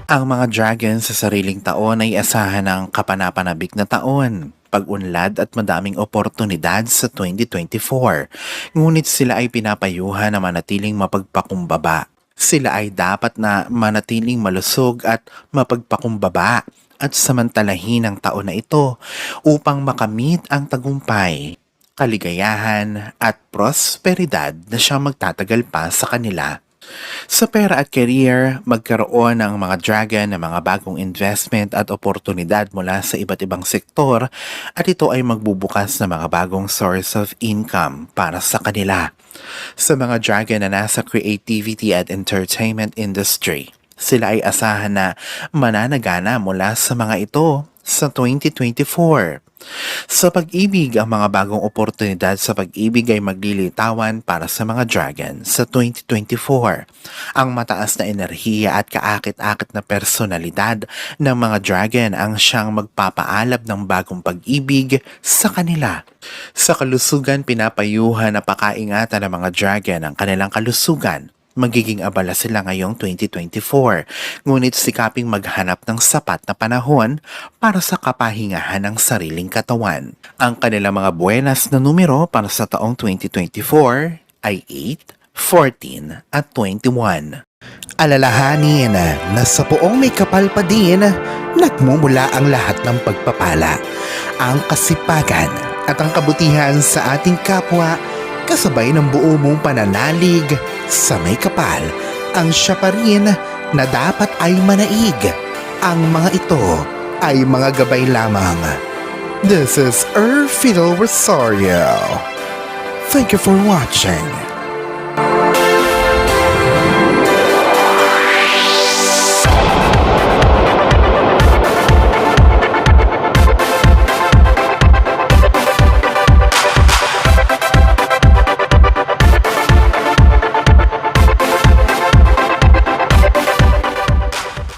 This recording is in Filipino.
Ang mga dragon sa sariling taon ay asahan ng kapanapanabik na taon, pag-unlad at madaming oportunidad sa 2024. Ngunit sila ay pinapayuhan na manatiling mapagpakumbaba. Sila ay dapat na manatiling malusog at mapagpakumbaba at samantalahin ang taon na ito upang makamit ang tagumpay, kaligayahan at prosperidad na siyang magtatagal pa sa kanila. Sa pera at career, magkaroon ng mga dragon ng mga bagong investment at oportunidad mula sa iba't ibang sektor at ito ay magbubukas ng mga bagong source of income para sa kanila. Sa mga dragon na nasa creativity at entertainment industry, sila ay asahan na mananagana mula sa mga ito sa 2024. Sa pag-ibig, ang mga bagong oportunidad sa pag-ibig ay maglilitawan para sa mga dragon sa 2024. Ang mataas na enerhiya at kaakit-akit na personalidad ng mga dragon ang siyang magpapaalab ng bagong pag-ibig sa kanila. Sa kalusugan, pinapayuhan na pakaingatan ng mga dragon ang kanilang kalusugan. Magiging abala sila ngayong 2024, ngunit sikaping maghanap ng sapat na panahon para sa kapahingahan ng sariling katawan. Ang kanilang mga buenas na numero para sa taong 2024 ay 8, 14 at 21. Alalahanin na sa poong may kapal pa din, nagmumula ang lahat ng pagpapala, ang kasipagan at ang kabutihan sa ating kapwa kasabay ng buo mong pananalig sa may kapal. Ang siya pa rin na dapat ay manaig. Ang mga ito ay mga gabay lamang. This is Fidel Rosario. Thank you for watching.